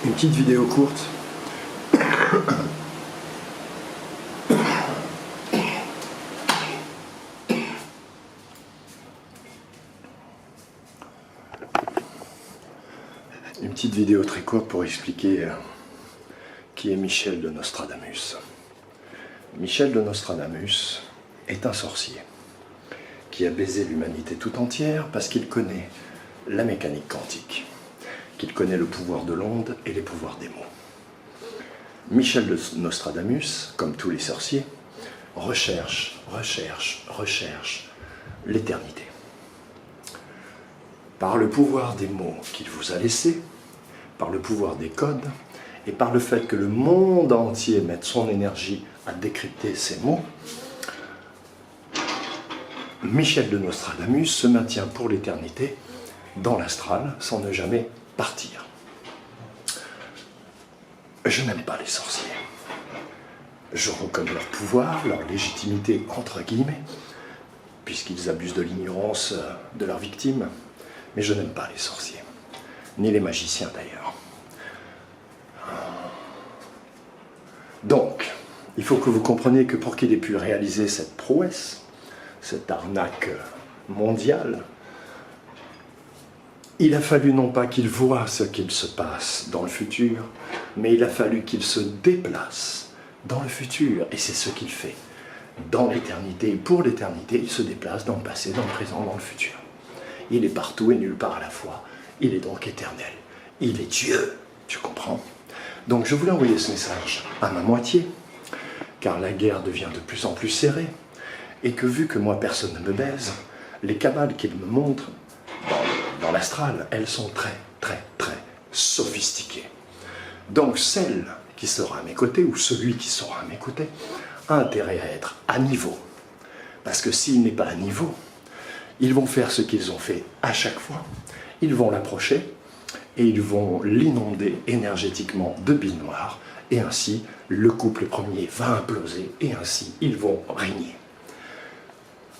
Une petite vidéo courte. Une petite vidéo très courte pour expliquer qui est Michel de Nostradamus. Michel de Nostradamus est un sorcier qui a baisé l'humanité tout entière parce qu'il connaît la mécanique quantique, qu'il connaît le pouvoir de l'onde et les pouvoirs des mots. Michel de Nostradamus, comme tous les sorciers, recherche l'éternité. Par le pouvoir des mots qu'il vous a laissés, par le pouvoir des codes, et par le fait que le monde entier mette son énergie à décrypter ces mots, Michel de Nostradamus se maintient pour l'éternité dans l'astral sans ne jamais partir. Je n'aime pas les sorciers. Je reconnais leur pouvoir, leur légitimité entre guillemets, puisqu'ils abusent de l'ignorance de leurs victimes, mais je n'aime pas les sorciers, ni les magiciens d'ailleurs. Donc, il faut que vous compreniez que pour qu'il ait pu réaliser cette prouesse, cette arnaque mondiale, il a fallu non pas qu'il voie ce qu'il se passe dans le futur, mais il a fallu qu'il se déplace dans le futur, et c'est ce qu'il fait. Dans l'éternité, et pour l'éternité, il se déplace dans le passé, dans le présent, dans le futur. Il est partout et nulle part à la fois. Il est donc éternel. Il est Dieu, tu comprends? Donc je voulais envoyer ce message à ma moitié, car la guerre devient de plus en plus serrée, et que vu que moi personne ne me baise, les cabales qu'il me montre dans l'astral, elles sont très sophistiquées. Donc celle qui sera à mes côtés, ou celui qui sera à mes côtés, a intérêt à être à niveau. Parce que s'il n'est pas à niveau, ils vont faire ce qu'ils ont fait à chaque fois. Ils vont l'approcher et ils vont l'inonder énergétiquement de billes noires. Et ainsi, le couple premier va imploser et ainsi, ils vont régner.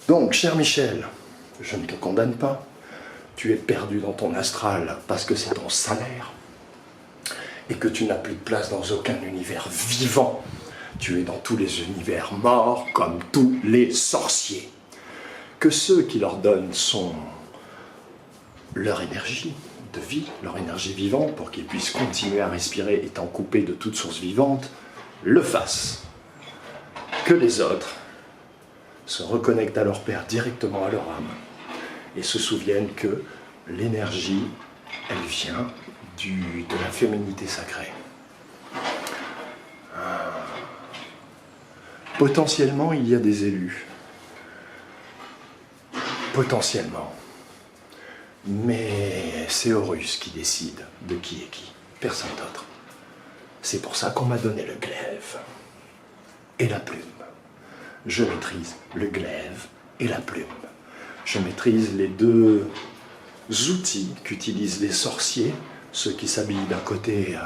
Donc, cher Michel, je ne te condamne pas. Tu es perdu dans ton astral parce que c'est ton salaire et que tu n'as plus de place dans aucun univers vivant. Tu es dans tous les univers morts comme tous les sorciers. Que ceux qui leur donnent leur énergie de vie, leur énergie vivante pour qu'ils puissent continuer à respirer étant coupés de toute source vivante, le fassent. Que les autres se reconnectent à leur Père directement à leur âme et se souviennent que l'énergie, elle vient de la féminité sacrée. Potentiellement, il y a des élus. Potentiellement. Mais c'est Horus qui décide de qui est qui. Personne d'autre. C'est pour ça qu'on m'a donné le glaive et la plume. Je maîtrise le glaive et la plume. Je maîtrise les deux outils qu'utilisent les sorciers, ceux qui s'habillent d'un côté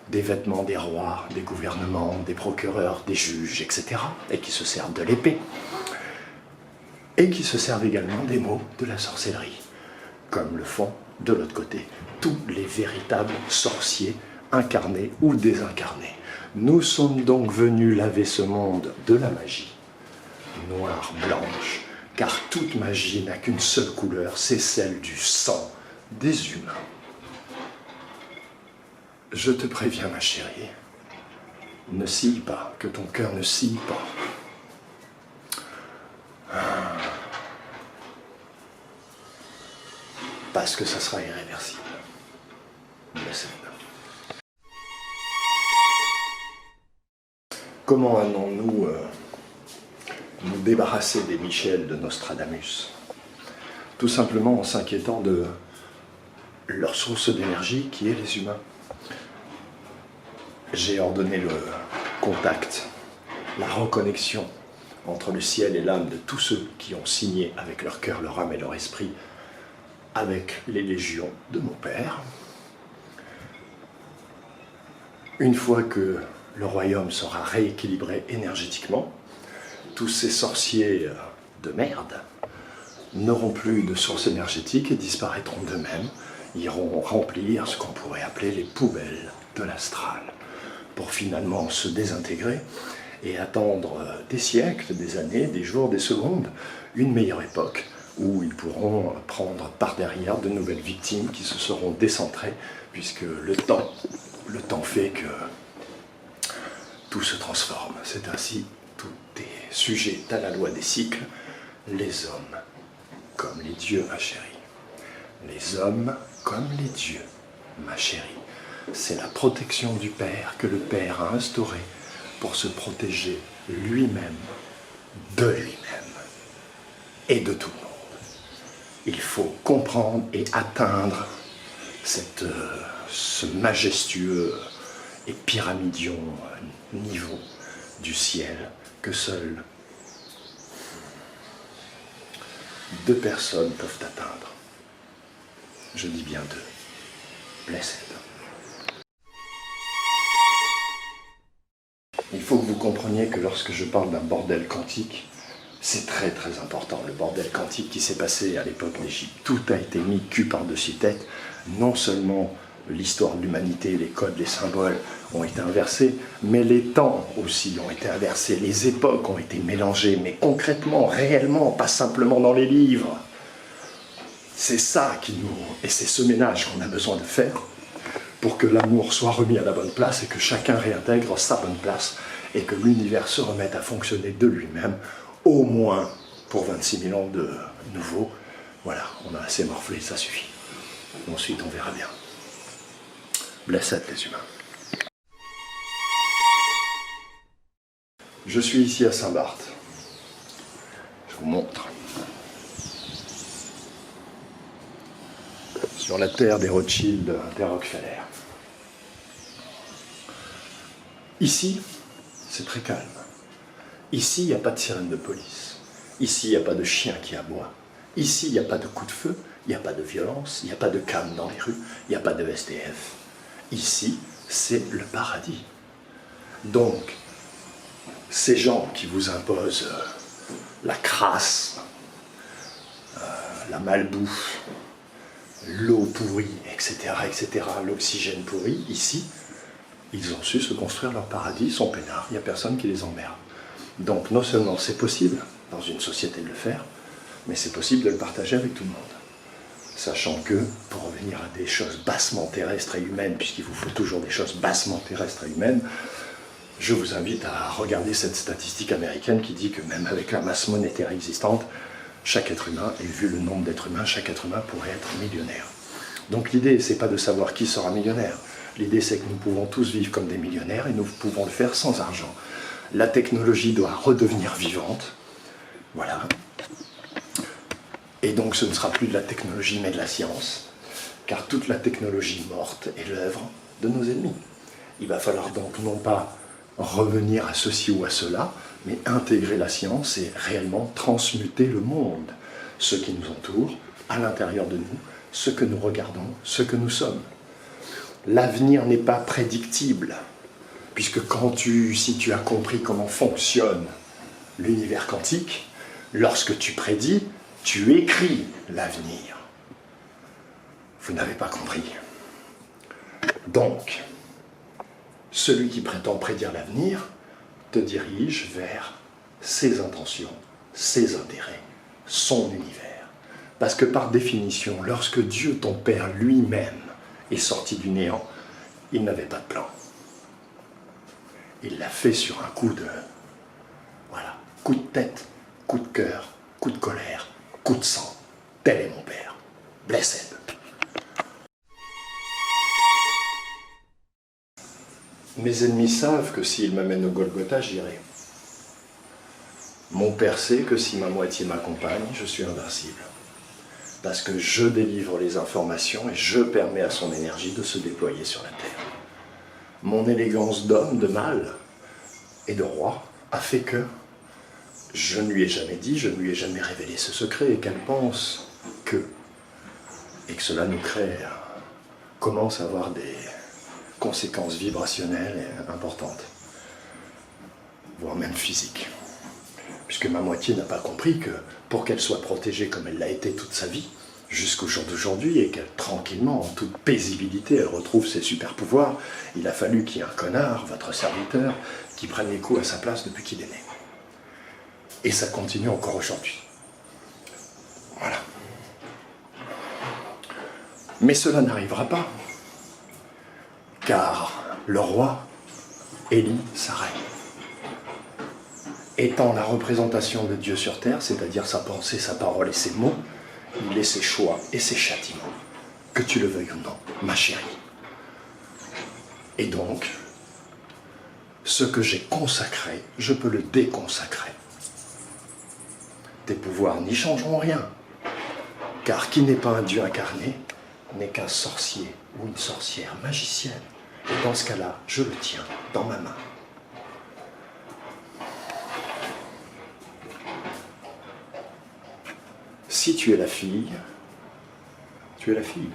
des vêtements des rois, des gouvernements, des procureurs, des juges, etc. et qui se servent de l'épée, et qui se servent également des mots de la sorcellerie, comme le font de l'autre côté tous les véritables sorciers, incarnés ou désincarnés. Nous sommes donc venus laver ce monde de la magie, noire, blanche, car toute magie n'a qu'une seule couleur, c'est celle du sang des humains. Je te préviens, ma chérie, ne scie pas, que ton cœur ne scie pas. Parce que ça sera irréversible. Comment allons-nous nous débarrasser des Michel de Nostradamus? Tout simplement en s'inquiétant de leur source d'énergie qui est les humains. J'ai ordonné le contact, la reconnexion entre le ciel et l'âme de tous ceux qui ont signé avec leur cœur, leur âme et leur esprit avec les légions de mon Père. Une fois que le royaume sera rééquilibré énergétiquement, tous ces sorciers de merde n'auront plus de source énergétique et disparaîtront d'eux-mêmes. iront remplir ce qu'on pourrait appeler les poubelles de l'astral, pour finalement se désintégrer et attendre des siècles, des années, des jours, des secondes, une meilleure époque où ils pourront prendre par derrière de nouvelles victimes qui se seront décentrées, puisque le temps fait que tout se transforme. C'est ainsi, tout est sujet à la loi des cycles, les hommes comme les dieux, ma chérie. Les hommes comme les dieux, ma chérie. C'est la protection du Père que le Père a instaurée pour se protéger lui-même, de lui-même et de tout le monde. Il faut comprendre et atteindre ce majestueux et pyramidion niveau du ciel que seules 2 personnes peuvent atteindre. Je dis bien 2. Blessed. Il faut que vous compreniez que lorsque je parle d'un bordel quantique, c'est très très important. Le bordel quantique qui s'est passé à l'époque d'Égypte, tout a été mis cul par-dessus tête. Non seulement l'histoire de l'humanité, les codes, les symboles ont été inversés, mais les temps aussi ont été inversés, les époques ont été mélangées, mais concrètement, réellement, pas simplement dans les livres. C'est ça et c'est ce ménage qu'on a besoin de faire pour que l'amour soit remis à la bonne place et que chacun réintègre sa bonne place et que l'univers se remette à fonctionner de lui-même, au moins pour 26 000 ans de nouveau. Voilà, on a assez morflé, ça suffit. Ensuite, on verra bien. Blessed les humains. Je suis ici à Saint-Barth. Je vous montre. Sur la terre des Rothschild, des Rockefeller. Ici, c'est très calme. Ici, il n'y a pas de sirène de police. Ici, il n'y a pas de chien qui aboie. Ici, il n'y a pas de coup de feu, il n'y a pas de violence, il n'y a pas de calme dans les rues, il n'y a pas de SDF. Ici, c'est le paradis. Donc, ces gens qui vous imposent la crasse, la malbouffe, l'eau pourrie, etc., l'oxygène pourri, ici, ils ont su se construire leur paradis, ils sont peinards, il n'y a personne qui les emmerde. Donc non seulement c'est possible dans une société de le faire, mais c'est possible de le partager avec tout le monde. Sachant que, pour revenir à des choses bassement terrestres et humaines, puisqu'il vous faut toujours des choses bassement terrestres et humaines, je vous invite à regarder cette statistique américaine qui dit que même avec la masse monétaire existante, chaque être humain, et vu le nombre d'êtres humains, chaque être humain pourrait être millionnaire. Donc l'idée, c'est pas de savoir qui sera millionnaire. L'idée, c'est que nous pouvons tous vivre comme des millionnaires et nous pouvons le faire sans argent. La technologie doit redevenir vivante. Voilà. Et donc ce ne sera plus de la technologie mais de la science, car toute la technologie morte est l'œuvre de nos ennemis. Il va falloir donc non pas revenir à ceci ou à cela, mais intégrer la science et réellement transmuter le monde, ce qui nous entoure, à l'intérieur de nous, ce que nous regardons, ce que nous sommes. L'avenir n'est pas prédictible, puisque si tu as compris comment fonctionne l'univers quantique, lorsque tu prédis, tu écris l'avenir. Vous n'avez pas compris. Donc, celui qui prétend prédire l'avenir te dirige vers ses intentions, ses intérêts, son univers. Parce que par définition, lorsque Dieu, ton Père lui-même, est sorti du néant, il n'avait pas de plan. Il l'a fait sur un coup de... Voilà, coup de tête, coup de cœur, coup de colère, coup de sang. Tel est mon Père. Blessed. Mes ennemis savent que s'ils m'amènent au Golgotha, j'irai. Mon Père sait que si ma moitié m'accompagne, je suis invincible. Parce que je délivre les informations et je permets à son énergie de se déployer sur la terre. Mon élégance d'homme, de mâle et de roi a fait que je ne lui ai jamais dit, je ne lui ai jamais révélé ce secret et qu'elle pense que, et que cela nous commence à avoir des conséquences vibrationnelles importantes, voire même physiques. Puisque ma moitié n'a pas compris que pour qu'elle soit protégée comme elle l'a été toute sa vie, jusqu'au jour d'aujourd'hui, et qu'elle, tranquillement, en toute paisibilité, elle retrouve ses super pouvoirs. Il a fallu qu'il y ait un connard, votre serviteur, qui prenne les coups à sa place depuis qu'il est né. Et ça continue encore aujourd'hui. Voilà. Mais cela n'arrivera pas, car le roi élit sa reine. Étant la représentation de Dieu sur terre, c'est-à-dire sa pensée, sa parole et ses mots, il est ses choix et ses châtiments, que tu le veuilles ou non, ma chérie. Et donc, ce que j'ai consacré, je peux le déconsacrer. Tes pouvoirs n'y changeront rien, car qui n'est pas un Dieu incarné n'est qu'un sorcier ou une sorcière magicienne. Et dans ce cas-là, je le tiens dans ma main. Si tu es la fille, tu es la fille.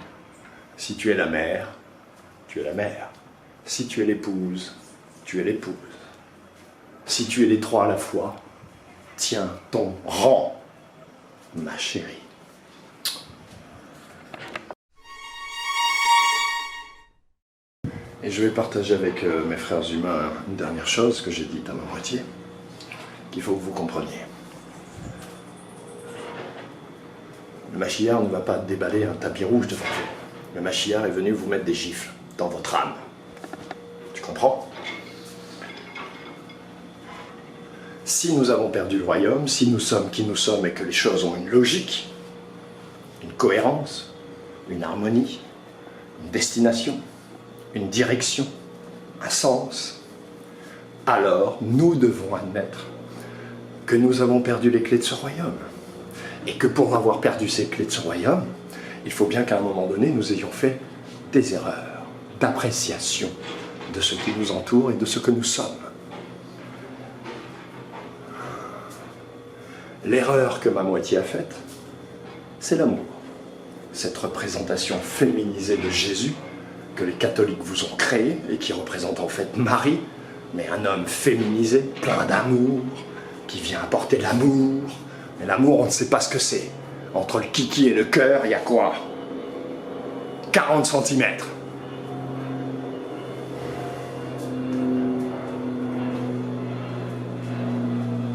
Si tu es la mère, tu es la mère. Si tu es l'épouse, tu es l'épouse. Si tu es les trois à la fois, tiens ton rang, ma chérie. Et je vais partager avec mes frères humains une dernière chose que j'ai dite à ma moitié, qu'il faut que vous compreniez. Le Mashiach ne va pas déballer un tapis rouge devant vous. Le Mashiach est venu vous mettre des gifles dans votre âme. Tu comprends? Si nous avons perdu le royaume, si nous sommes qui nous sommes et que les choses ont une logique, une cohérence, une harmonie, une destination, une direction, un sens, alors nous devons admettre que nous avons perdu les clés de ce royaume. Et que pour avoir perdu ces clés de ce royaume, il faut bien qu'à un moment donné, nous ayons fait des erreurs d'appréciation de ce qui nous entoure et de ce que nous sommes. L'erreur que ma moitié a faite, c'est l'amour. Cette représentation féminisée de Jésus que les catholiques vous ont créée et qui représente en fait Marie, mais un homme féminisé, plein d'amour, qui vient apporter l'amour. Mais l'amour, on ne sait pas ce que c'est. Entre le kiki et le cœur, il y a quoi? 40 cm.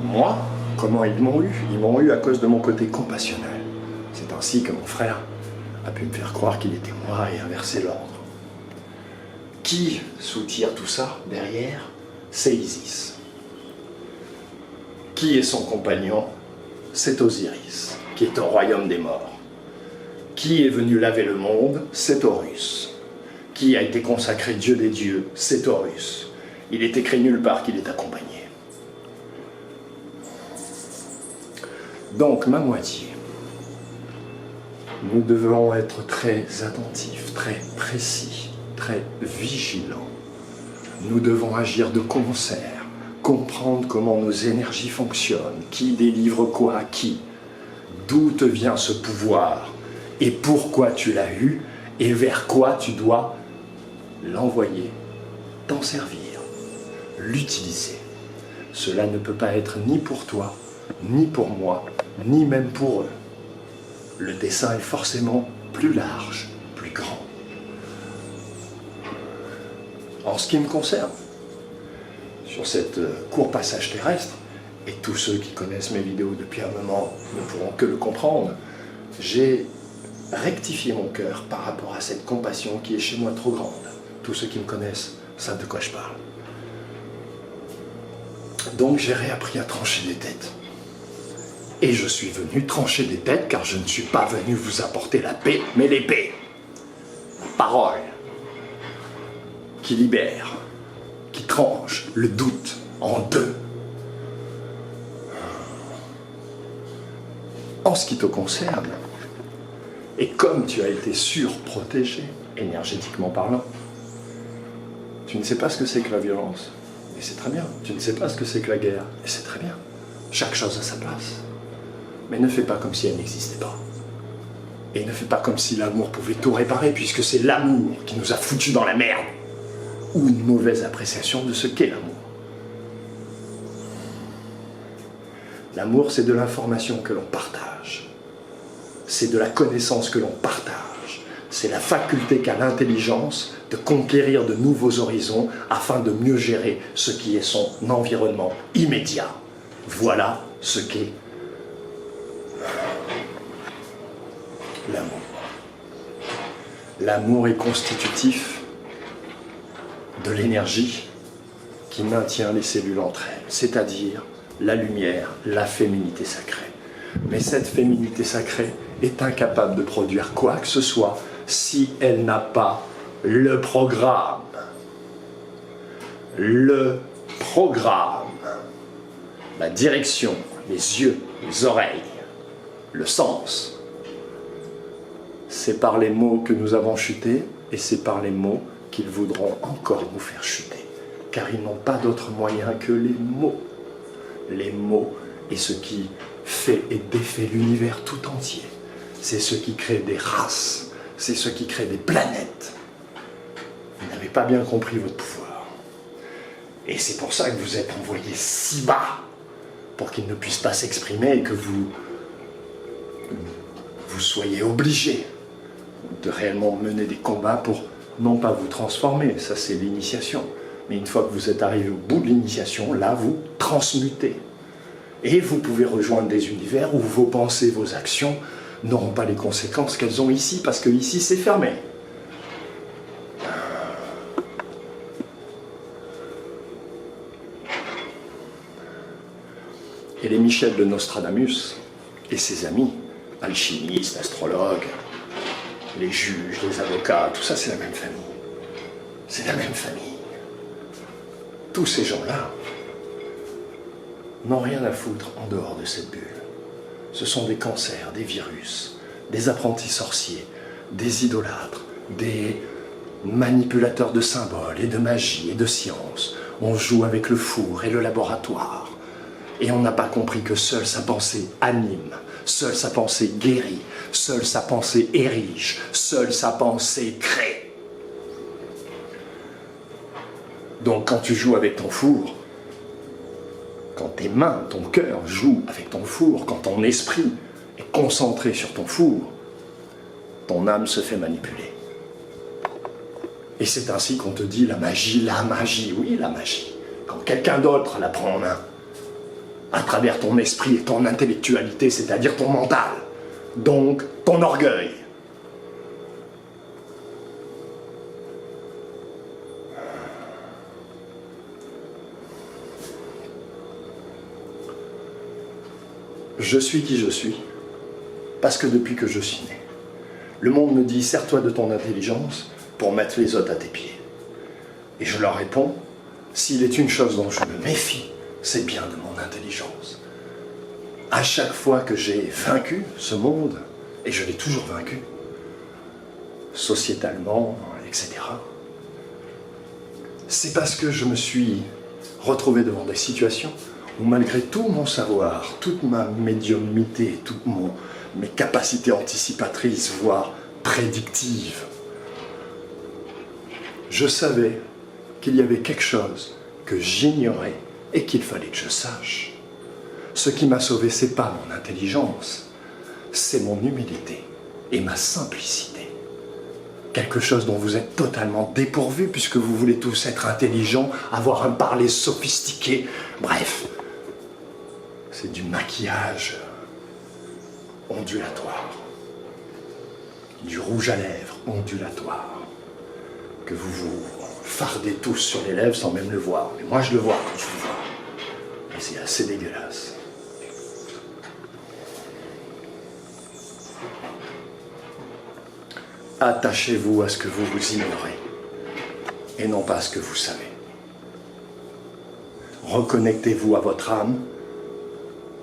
Moi, comment ils m'ont eu? Ils m'ont eu à cause de mon côté compassionnel. C'est ainsi que mon frère a pu me faire croire qu'il était moi et inverser l'ordre. Qui soutire tout ça derrière? C'est Isis. Qui est son compagnon? C'est Osiris, qui est au royaume des morts. Qui est venu laver le monde? C'est Horus. Qui a été consacré Dieu des dieux? C'est Horus. Il est écrit nulle part qu'il est accompagné. Donc, ma moitié, nous devons être très attentifs, très précis, très vigilants. Nous devons agir de concert. Comprendre comment nos énergies fonctionnent, qui délivre quoi à qui, d'où te vient ce pouvoir, et pourquoi tu l'as eu, et vers quoi tu dois l'envoyer, t'en servir, l'utiliser. Cela ne peut pas être ni pour toi, ni pour moi, ni même pour eux. Le dessein est forcément plus large, plus grand. En ce qui me concerne, sur cette court passage terrestre, et tous ceux qui connaissent mes vidéos depuis un moment ne pourront que le comprendre, j'ai rectifié mon cœur par rapport à cette compassion qui est chez moi trop grande. Tous ceux qui me connaissent savent de quoi je parle. Donc j'ai réappris à trancher des têtes. Et je suis venu trancher des têtes car je ne suis pas venu vous apporter la paix, mais l'épée. La parole qui libère, qui tranche le doute en deux. En ce qui te concerne, et comme tu as été surprotégé, énergétiquement parlant, tu ne sais pas ce que c'est que la violence, et c'est très bien. Tu ne sais pas ce que c'est que la guerre, et c'est très bien. Chaque chose a sa place. Mais ne fais pas comme si elle n'existait pas. Et ne fais pas comme si l'amour pouvait tout réparer, puisque c'est l'amour qui nous a foutus dans la merde. Ou une mauvaise appréciation de ce qu'est l'amour. L'amour, c'est de l'information que l'on partage. c'est de la connaissance que l'on partage. C'est la faculté qu'a l'intelligence de conquérir de nouveaux horizons afin de mieux gérer ce qui est son environnement immédiat. Voilà ce qu'est l'amour. L'amour est constitutif de l'énergie qui maintient les cellules entre elles, c'est-à-dire la lumière, la féminité sacrée. Mais cette féminité sacrée est incapable de produire quoi que ce soit si elle n'a pas le programme. Le programme, la direction, les yeux, les oreilles, le sens. C'est par les mots que nous avons chuté et c'est par les mots qu'ils voudront encore nous faire chuter. Car ils n'ont pas d'autre moyen que les mots. Les mots est ce qui fait et défait l'univers tout entier. C'est ce qui crée des races, c'est ce qui crée des planètes. Vous n'avez pas bien compris votre pouvoir. Et c'est pour ça que vous êtes envoyé si bas, pour qu'il ne puisse pas s'exprimer et que vous soyez obligés de réellement mener des combats pour non pas vous transformer, ça c'est l'initiation, mais une fois que vous êtes arrivé au bout de l'initiation, là vous transmutez. Et vous pouvez rejoindre des univers où vos pensées, vos actions n'auront pas les conséquences qu'elles ont ici, parce que ici c'est fermé. Et les Michel de Nostradamus et ses amis, alchimistes, astrologues, les juges, les avocats, tout ça c'est la même famille. C'est la même famille. Tous ces gens-là n'ont rien à foutre en dehors de cette bulle. Ce sont des cancers, des virus, des apprentis sorciers, des idolâtres, des manipulateurs de symboles et de magie et de science. On joue avec le four et le laboratoire. Et on n'a pas compris que seule sa pensée anime, seule sa pensée guérit, seule sa pensée érige, seule sa pensée crée. Donc quand tu joues avec ton four, quand tes mains, ton cœur jouent avec ton four, quand ton esprit est concentré sur ton four, ton âme se fait manipuler. Et c'est ainsi qu'on te dit la magie, oui la magie. Quand quelqu'un d'autre la prend en main, à travers ton esprit et ton intellectualité, c'est-à-dire ton mental, donc ton orgueil. Je suis qui je suis, parce que depuis que je suis né, le monde me dit « sers-toi de ton intelligence pour mettre les autres à tes pieds ». Et je leur réponds, s'il est une chose dont je me méfie, c'est bien de mon intelligence. À chaque fois que j'ai vaincu ce monde, et je l'ai toujours vaincu, sociétalement, etc., c'est parce que je me suis retrouvé devant des situations où malgré tout mon savoir, toute ma médiumnité, toutes mes capacités anticipatrices, voire prédictives, je savais qu'il y avait quelque chose que j'ignorais et qu'il fallait que je sache. Ce qui m'a sauvé, c'est pas mon intelligence, c'est mon humilité et ma simplicité. Quelque chose dont vous êtes totalement dépourvu puisque vous voulez tous être intelligents, avoir un parler sophistiqué, bref. C'est du maquillage ondulatoire, du rouge à lèvres ondulatoire, que vous vous fardez tous sur les lèvres sans même le voir. Mais moi je le vois quand je vous vois. Et c'est assez dégueulasse. Attachez-vous à ce que vous ignorez et non pas à ce que vous savez. Reconnectez-vous à votre âme,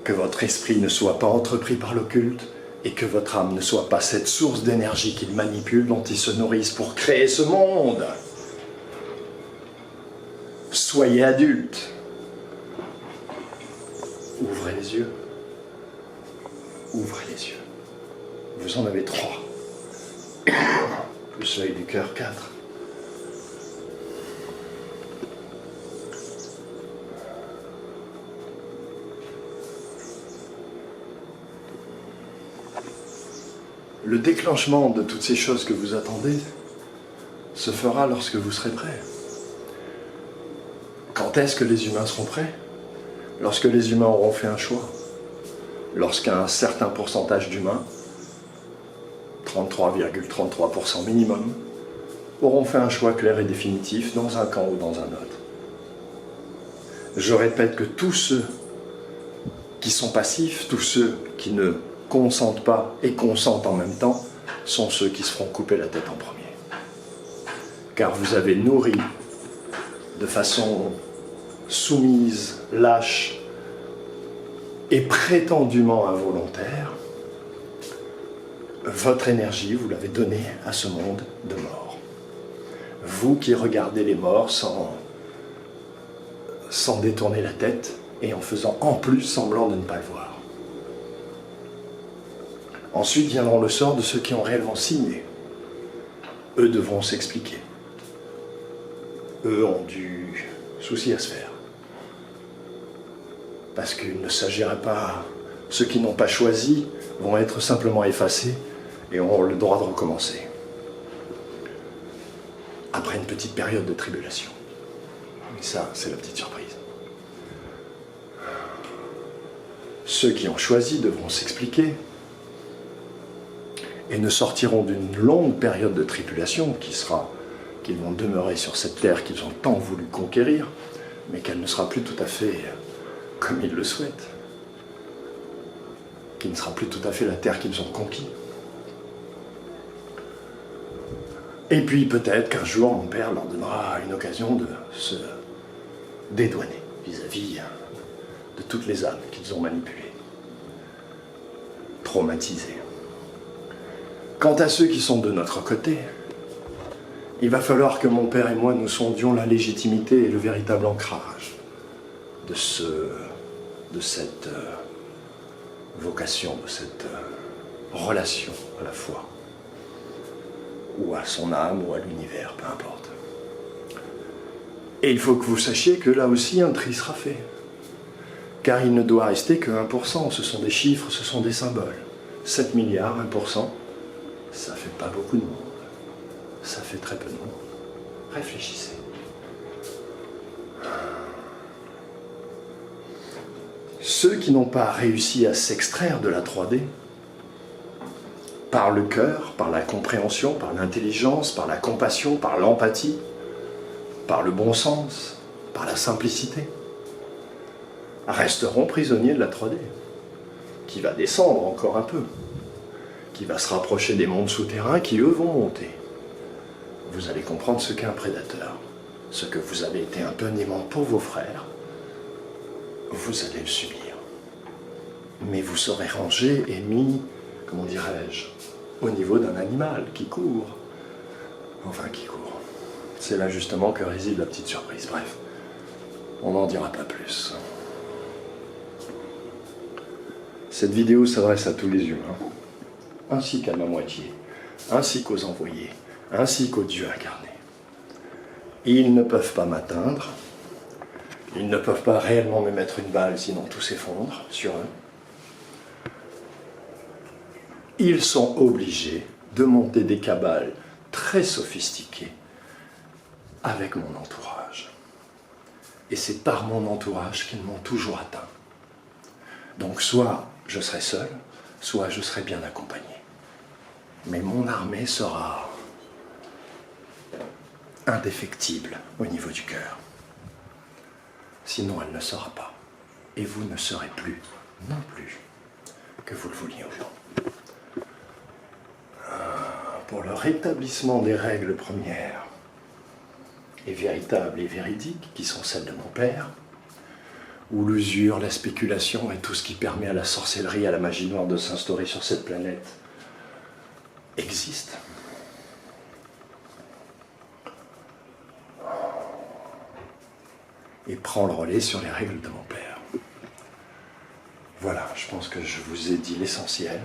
que votre esprit ne soit pas entrepris par l'occulte et que votre âme ne soit pas cette source d'énergie qu'il manipule, dont il se nourrissent pour créer ce monde. Soyez adulte. Ouvrez les yeux. Ouvrez les yeux. Vous en avez 3. Plus l'œil du cœur, 4. Le déclenchement de toutes ces choses que vous attendez se fera lorsque vous serez prêt. Quand est-ce que les humains seront prêts? Lorsque les humains auront fait un choix. Lorsqu'un certain pourcentage d'humains, 33,33% minimum, auront fait un choix clair et définitif dans un camp ou dans un autre. Je répète que tous ceux qui sont passifs, tous ceux qui ne consentent pas et consentent en même temps, sont ceux qui se feront couper la tête en premier. Car vous avez nourri de façon soumise, lâche et prétendument involontaire votre énergie, vous l'avez donnée à ce monde de morts. Vous qui regardez les morts sans détourner la tête et en faisant en plus semblant de ne pas le voir. Ensuite viendront le sort de ceux qui ont réellement signé. Eux devront s'expliquer. Eux ont du souci à se faire. Parce qu'il ne s'agirait pas... Ceux qui n'ont pas choisi vont être simplement effacés et auront le droit de recommencer. Après une petite période de tribulation. Et ça, c'est la petite surprise. Ceux qui ont choisi devront s'expliquer et ne sortiront d'une longue période de tribulation qui sera qu'ils vont demeurer sur cette terre qu'ils ont tant voulu conquérir, mais qu'elle ne sera plus tout à fait comme ils le souhaitent, qui ne sera plus tout à fait la terre qu'ils ont conquis. Et puis peut-être qu'un jour mon père leur donnera une occasion de se dédouaner vis-à-vis de toutes les âmes qu'ils ont manipulées, traumatisées. Quant à ceux qui sont de notre côté, il va falloir que mon père et moi nous sondions la légitimité et le véritable ancrage de cette vocation, de cette relation à la foi, ou à son âme, ou à l'univers, peu importe. Et il faut que vous sachiez que là aussi un tri sera fait. Car il ne doit rester que 1%, ce sont des chiffres, ce sont des symboles. 7 milliards, 1%, ça fait pas beaucoup de monde. Ça fait très peu de monde. Réfléchissez. Ceux qui n'ont pas réussi à s'extraire de la 3D, par le cœur, par la compréhension, par l'intelligence, par la compassion, par l'empathie, par le bon sens, par la simplicité, resteront prisonniers de la 3D, qui va descendre encore un peu, qui va se rapprocher des mondes souterrains qui, eux, vont monter. Vous allez comprendre ce qu'est un prédateur, ce que vous avez été un peu aimant pour vos frères, vous allez le subir. Mais vous serez rangé et mis, comment dirais-je, au niveau d'un animal qui court. Enfin, qui court. C'est là justement que réside la petite surprise. Bref, on n'en dira pas plus. Cette vidéo s'adresse à tous les humains, ainsi qu'à ma moitié, ainsi qu'aux envoyés, ainsi qu'aux dieux incarnés. Ils ne peuvent pas m'atteindre, ils ne peuvent pas réellement me mettre une balle, sinon tout s'effondre sur eux. Ils sont obligés de monter des cabales très sophistiquées avec mon entourage. Et c'est par mon entourage qu'ils m'ont toujours atteint. Donc soit je serai seul, soit je serai bien accompagné. Mais mon armée sera indéfectible au niveau du cœur. Sinon elle ne sera pas. Et vous ne serez plus, non plus, que vous le vouliez ou non. Pour le rétablissement des règles premières et véritables et véridiques, qui sont celles de mon père, où l'usure, la spéculation et tout ce qui permet à la sorcellerie, à la magie noire de s'instaurer sur cette planète existe. Et prend le relais sur les règles de mon père. Voilà, je pense que je vous ai dit l'essentiel.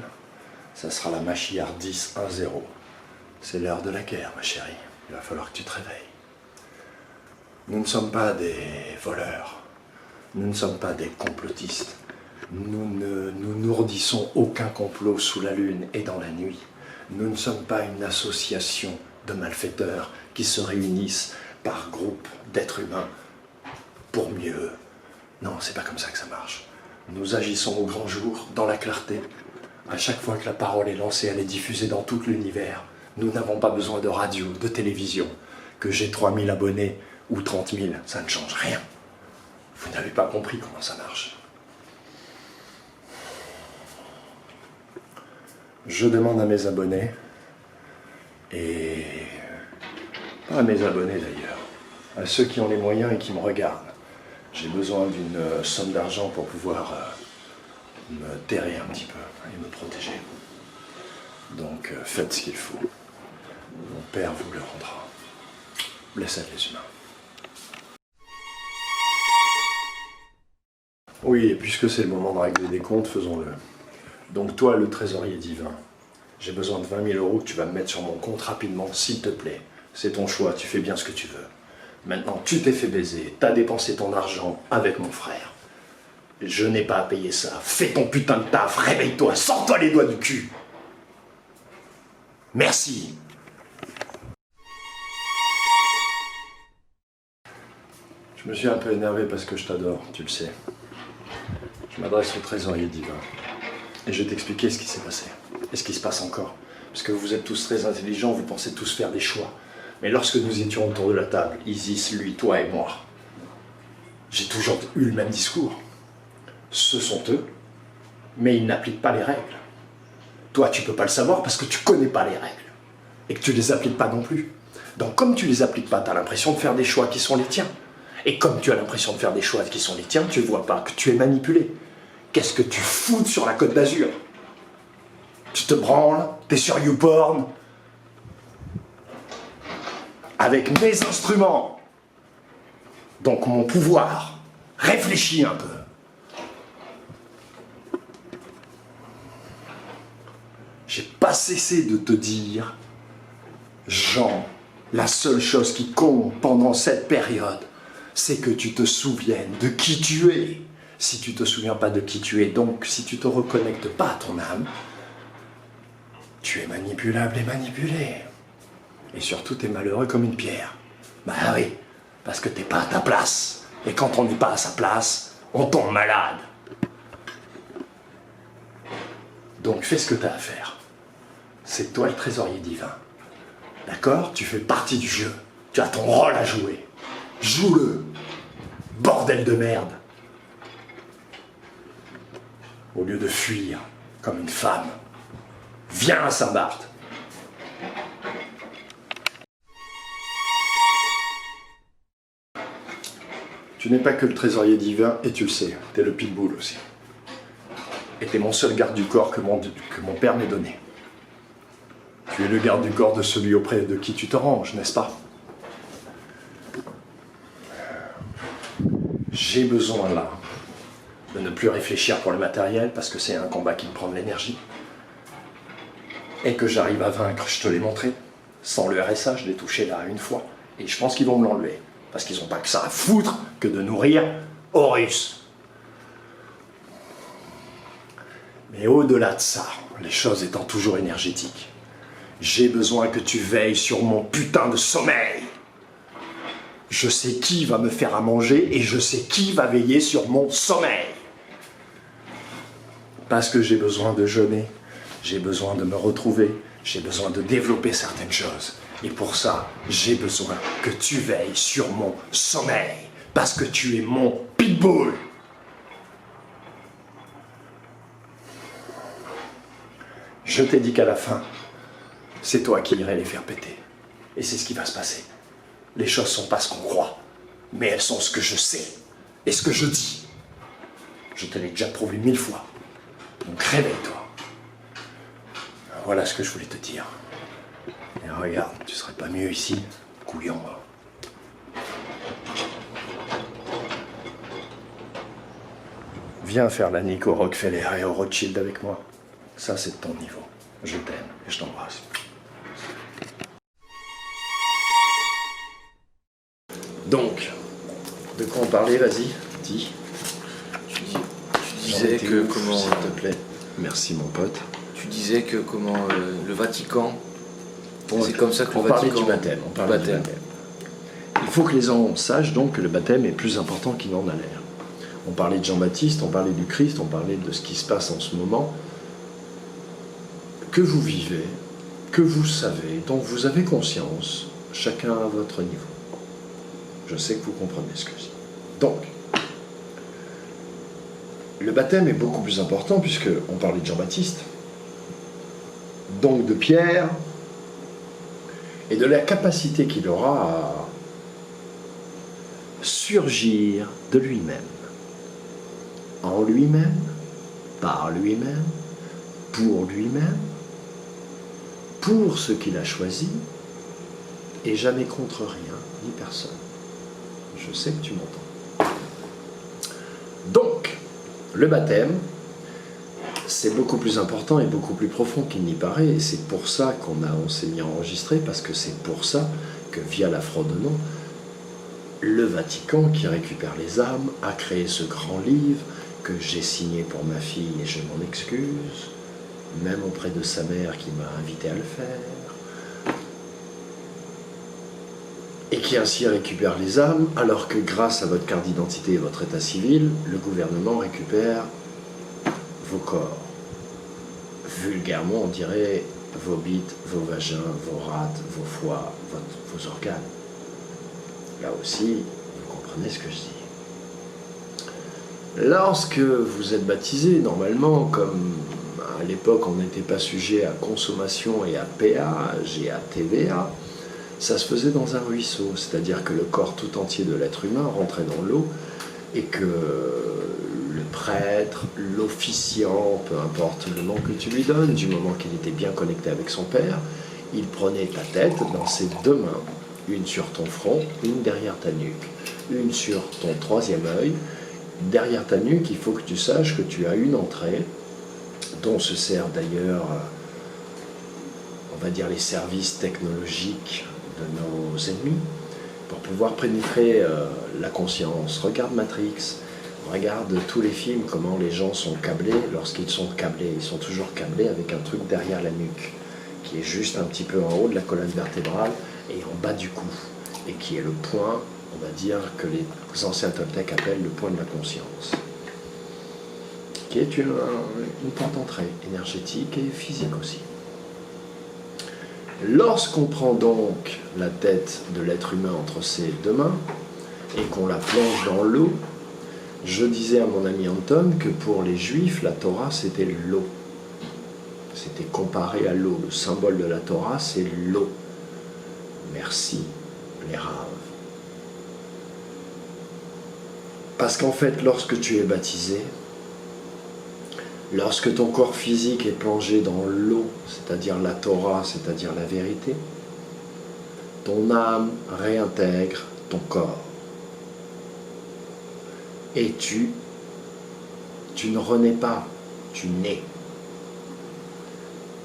Ça sera la Mashiach 10.1.0. C'est l'heure de la guerre, ma chérie. Il va falloir que tu te réveilles. Nous ne sommes pas des voleurs. Nous ne sommes pas des complotistes. Nous nourrissons aucun complot sous la lune et dans la nuit. Nous ne sommes pas une association de malfaiteurs qui se réunissent par groupe d'êtres humains pour mieux. Non, c'est pas comme ça que ça marche. Nous agissons au grand jour, dans la clarté. À chaque fois que la parole est lancée, elle est diffusée dans tout l'univers. Nous n'avons pas besoin de radio, de télévision. Que j'ai 3000 abonnés ou 30 000, ça ne change rien. Vous n'avez pas compris comment ça marche. Je demande à mes abonnés, et pas à mes abonnés d'ailleurs, à ceux qui ont les moyens et qui me regardent. J'ai besoin d'une somme d'argent pour pouvoir me terrer un petit peu et me protéger. Donc faites ce qu'il faut. Mon père vous le rendra. Blessez les humains. Oui, et puisque c'est le moment de régler des comptes, faisons-le. Donc toi, le trésorier divin, j'ai besoin de 20 000 € que tu vas me mettre sur mon compte rapidement, s'il te plaît. C'est ton choix, tu fais bien ce que tu veux. Maintenant, tu t'es fait baiser, t'as dépensé ton argent avec mon frère. Je n'ai pas à payer ça. Fais ton putain de taf, réveille-toi, sors-toi les doigts du cul. Merci. Je me suis un peu énervé parce que je t'adore, tu le sais. Je m'adresse au trésorier divin. Et je vais t'expliquer ce qui s'est passé. Et ce qui se passe encore. Parce que vous êtes tous très intelligents, vous pensez tous faire des choix. Mais lorsque nous étions autour de la table, Isis, lui, toi et moi, j'ai toujours eu le même discours. Ce sont eux, mais ils n'appliquent pas les règles. Toi, tu peux pas le savoir parce que tu connais pas les règles. Et que tu les appliques pas non plus. Donc comme tu les appliques pas, tu as l'impression de faire des choix qui sont les tiens. Et comme tu as l'impression de faire des choix qui sont les tiens, tu ne vois pas que tu es manipulé. Qu'est-ce que tu fous sur la Côte d'Azur? Tu te branles, t'es sur YouPorn, avec mes instruments, donc mon pouvoir. Réfléchis un peu. J'ai pas cessé de te dire, Jean, la seule chose qui compte pendant cette période, c'est que tu te souviennes de qui tu es. Si tu ne te souviens pas de qui tu es, donc si tu ne te reconnectes pas à ton âme, tu es manipulable et manipulé. Et surtout, tu es malheureux comme une pierre. Bah oui, parce que tu n'es pas à ta place. Et quand on n'est pas à sa place, on tombe malade. Donc fais ce que tu as à faire. C'est toi le trésorier divin. D'accord? Tu fais partie du jeu. Tu as ton rôle à jouer. Joue-le. Bordel de merde. Au lieu de fuir comme une femme, viens à Saint-Barth. Tu n'es pas que le trésorier divin et tu le sais, t'es le pitbull aussi. Et t'es mon seul garde du corps que mon père m'ait donné. Tu es le garde du corps de celui auprès de qui tu te ranges, n'est-ce pas? J'ai besoin là de ne plus réfléchir pour le matériel parce que c'est un combat qui me prend de l'énergie. Et que j'arrive à vaincre, je te l'ai montré. Sans le RSA, je l'ai touché là une fois. Et je pense qu'ils vont me l'enlever. Parce qu'ils n'ont pas que ça à foutre que de nourrir Horus. Mais au-delà de ça, les choses étant toujours énergétiques, j'ai besoin que tu veilles sur mon putain de sommeil. Je sais qui va me faire à manger et je sais qui va veiller sur mon sommeil. Parce que j'ai besoin de jeûner, j'ai besoin de me retrouver, j'ai besoin de développer certaines choses. Et pour ça, j'ai besoin que tu veilles sur mon sommeil. Parce que tu es mon pitbull. Je t'ai dit qu'à la fin, c'est toi qui irais les faire péter. Et c'est ce qui va se passer. Les choses sont pas ce qu'on croit, mais elles sont ce que je sais et ce que je dis. Je te l'ai déjà prouvé 1000 fois. Donc réveille-toi. Voilà ce que je voulais te dire. Et regarde, tu serais pas mieux ici, couillon. Viens faire la nique au Rockefeller et au Rothschild avec moi. Ça, c'est de ton niveau. Je t'aime et je t'embrasse. Donc, de quoi on parlait, vas-y, dis. Tu disais que comment... S'il te plaît. Merci, mon pote. Tu tu disais que le Vatican, c'est comme ça que le on parlait Vatican... du baptême. Il faut que les gens sachent donc que le baptême est plus important qu'il en a l'air. On parlait de Jean-Baptiste, on parlait du Christ, on parlait de ce qui se passe en ce moment. Que vous vivez, que vous savez, dont vous avez conscience, chacun à votre niveau. Je sais que vous comprenez ce que je dis. Donc, le baptême est beaucoup plus important puisqu'on parlait de Jean-Baptiste, donc de Pierre, et de la capacité qu'il aura à surgir de lui-même, en lui-même, par lui-même, pour lui-même, pour ce qu'il a choisi, et jamais contre rien, ni personne. Je sais que tu m'entends. Donc, le baptême, c'est beaucoup plus important et beaucoup plus profond qu'il n'y paraît, et c'est pour ça on s'est mis à enregistrer, parce que c'est pour ça que, via la Frodeno, le Vatican, qui récupère les âmes, a créé ce grand livre que j'ai signé pour ma fille, et je m'en excuse, même auprès de sa mère qui m'a invité à le faire, et qui ainsi récupère les âmes, alors que grâce à votre carte d'identité et votre état civil, le gouvernement récupère vos corps. Vulgairement, on dirait vos bites, vos vagins, vos rate, vos foies, vos organes. Là aussi, vous comprenez ce que je dis. Lorsque vous êtes baptisé, normalement, comme à l'époque on n'était pas sujet à consommation et à péage et à TVA, ça se faisait dans un ruisseau, c'est-à-dire que le corps tout entier de l'être humain rentrait dans l'eau et que le prêtre, l'officiant, peu importe le nom que tu lui donnes, du moment qu'il était bien connecté avec son père, il prenait ta tête dans ses deux mains, une sur ton front, une derrière ta nuque, une sur ton troisième œil. Derrière ta nuque, il faut que tu saches que tu as une entrée, dont se sert d'ailleurs, on va dire, les services technologiques de nos ennemis, pour pouvoir pénétrer la conscience. Regarde Matrix, regarde tous les films, comment les gens sont câblés. Lorsqu'ils sont câblés, ils sont toujours câblés avec un truc derrière la nuque, qui est juste un petit peu en haut de la colonne vertébrale et en bas du cou, et qui est le point, on va dire, que les anciens Toltecs appellent le point de la conscience, qui est une porte d'entrée énergétique et physique aussi. Lorsqu'on prend donc la tête de l'être humain entre ses deux mains et qu'on la plonge dans l'eau, je disais à mon ami Anton que pour les Juifs, la Torah c'était l'eau. C'était comparé à l'eau. Le symbole de la Torah, c'est l'eau. Merci, les raves. Parce qu'en fait, lorsque tu es baptisé, lorsque ton corps physique est plongé dans l'eau, c'est-à-dire la Torah, c'est-à-dire la vérité, ton âme réintègre ton corps. Et tu ne renais pas, tu nais.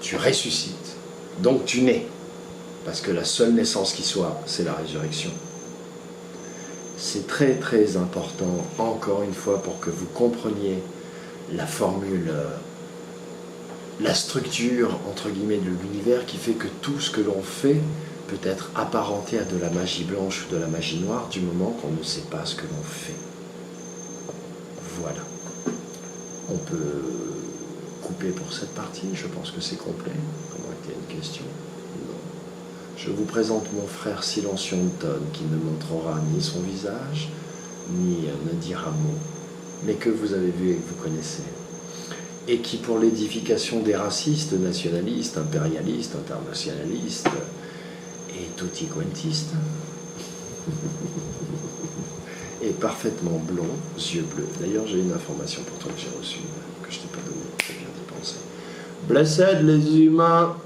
Tu ressuscites, donc tu nais. Parce que la seule naissance qui soit, c'est la résurrection. C'est très très important, encore une fois, pour que vous compreniez la formule, la structure, entre guillemets, de l'univers qui fait que tout ce que l'on fait peut être apparenté à de la magie blanche ou de la magie noire du moment qu'on ne sait pas ce que l'on fait. Voilà. On peut couper pour cette partie, je pense que c'est complet. Comment était une question? Non. Je vous présente mon frère silencieux Anton, qui ne montrera ni son visage, ni ne dira mot, mais que vous avez vu et que vous connaissez, et qui, pour l'édification des racistes, nationalistes, impérialistes, internationalistes et tutti-quentistes, est parfaitement blond, yeux bleus. D'ailleurs, j'ai une information pour toi que j'ai reçue, que je t'ai pas donnée, je viens d'y penser. Blessed les humains!